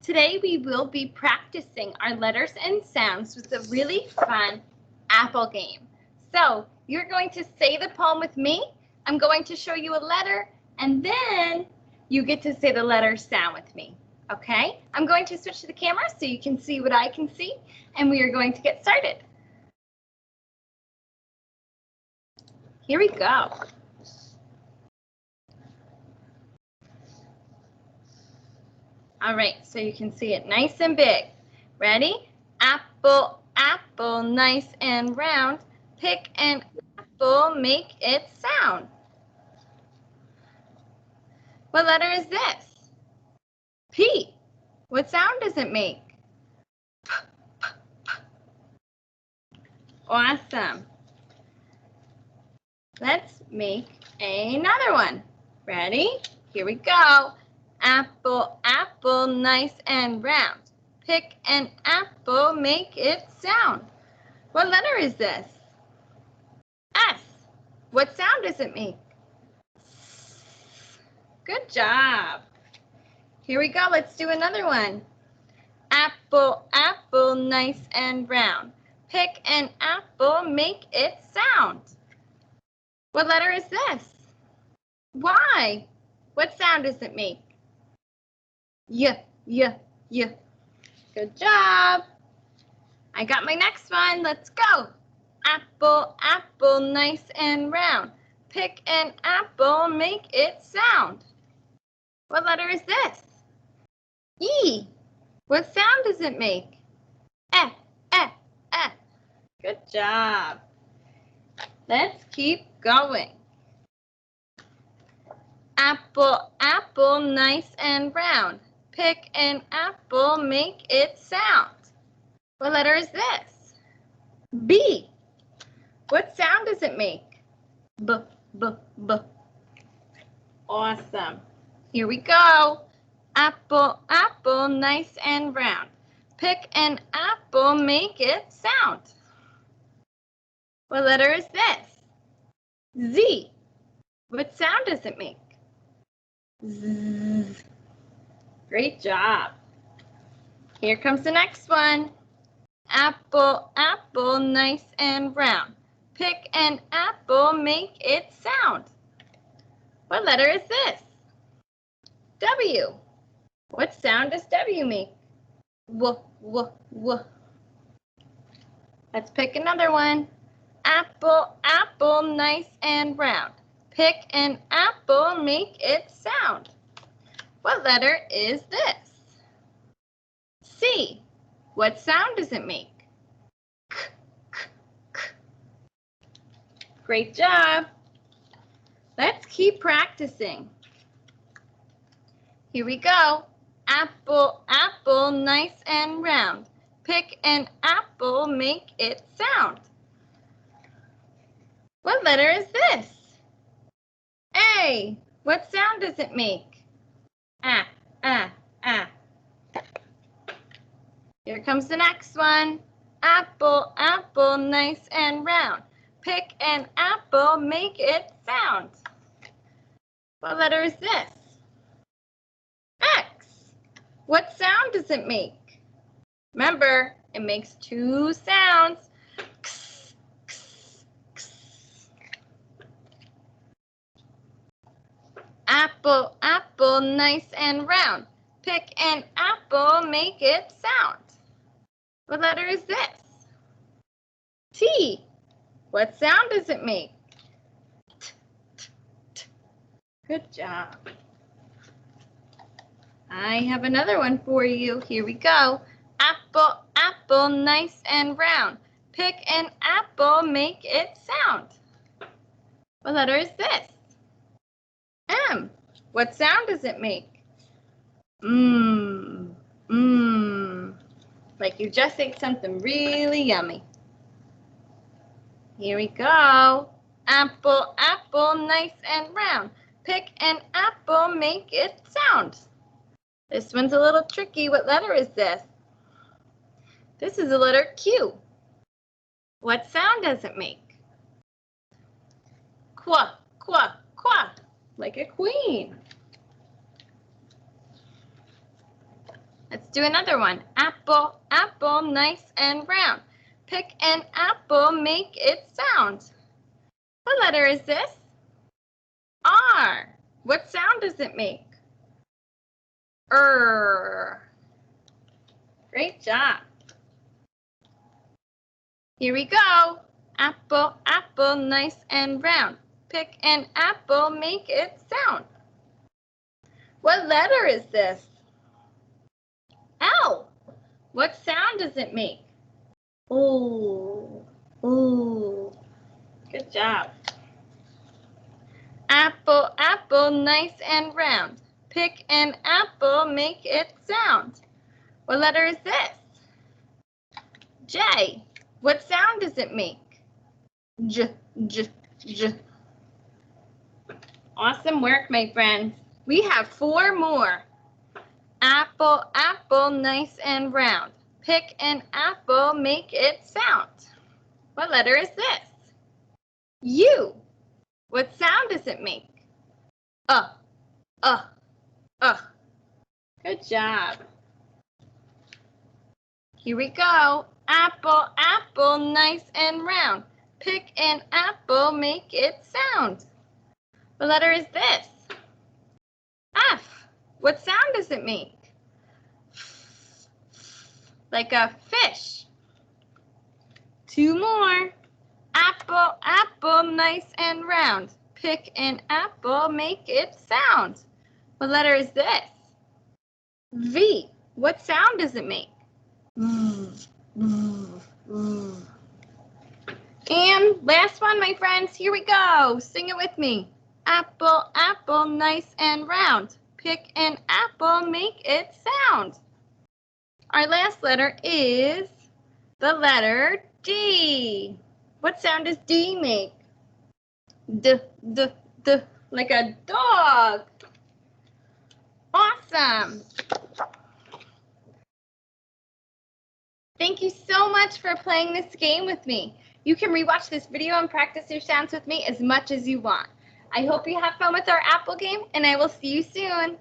Today we will be practicing our letters and sounds with a really fun apple game. So you're going to say the poem with me. I'm going to show you a letter and then you get to say the letter sound with me. Okay? I'm going to switch to the camera so you can see what I can see and we are going to get started. Here we go. All right, so you can see it nice and big. Ready? Apple, apple, nice and round. Pick an apple, make it sound. What letter is this? P. What sound does it make? P, p, p. Awesome. Let's make another one. Ready? Here we go. Apple, apple, nice and round. Pick an apple, make it sound. What letter is this? S. What sound does it make? Good job. Here we go. Let's do another one. Apple, apple, nice and round. Pick an apple, make it sound. What letter is this? Y. What sound does it make? Y. Good job. I got my next one. Let's go. Apple, apple, nice and round. Pick an apple, make it sound. What letter is this? E. What sound does it make? Eh. Good job. Let's keep going. Apple, apple, nice and round. Pick an apple, make it sound. What letter is this? B. What sound does it make? B. Awesome. Here we go. Apple, apple, nice and round. Pick an apple, make it sound. What letter is this? Z. What sound does it make? Z. Great job. Here comes the next one. Apple, apple, nice and round. Pick an apple, make it sound. What letter is this? W. What sound does W make? W. Let's pick another one. Apple, apple, nice and round. Pick an apple, make it sound. What letter is this? C. What sound does it make? K. Great job. Let's keep practicing. Here we go. Apple, apple, nice and round. Pick an apple, make it sound. What letter is this? A. What sound does it make? Ah. Here comes the next one. Apple, apple, nice and round. Pick an apple, make it sound. What letter is this? X. What sound does it make? Remember, it makes two sounds. X, x, x. Apple, apple, nice and round. Pick an apple, make it sound. What letter is this? T. What sound does it make? T, t, t. Good job. I have another one for you. Here we go. Apple, apple, nice and round. Pick an apple, make it sound. What letter is this? M. What sound does it make? Like you just ate something really yummy. Here we go. Apple, apple, nice and round. Pick an apple, make it sound. This one's a little tricky. What letter is this? This is the letter Q. What sound does it make? Qua, like a queen. Let's do another one. Apple, apple, nice and round. Pick an apple, make it sound. What letter is this? R. What sound does it make? Great job. Here we go. Apple, apple, nice and round. Pick an apple, make it sound. What letter is this? L. What sound does it make? Ooh, ooh. Good job. Apple, apple, nice and round. Pick an apple, make it sound. What letter is this? J. What sound does it make? J, j, j. Awesome work, my friends. We have 4 more. Apple, apple, nice and round. Pick an apple, make it sound. What letter is this? U. What sound does it make? Good job. Here we go. Apple, apple, nice and round. Pick an apple, make it sound. What letter is this? F. What sound does it make? Like a fish. 2 more. Apple, apple, nice and round. Pick an apple, make it sound. What letter is this? V. What sound does it make? And last one, my friends, here we go. Sing it with me. Apple, apple, nice and round. Pick an apple, make it sound. Our last letter is the letter D. What sound does D make? D, like a dog. Awesome. Thank you so much for playing this game with me. You can rewatch this video and practice your sounds with me as much as you want. I hope you have fun with our apple game, and I will see you soon.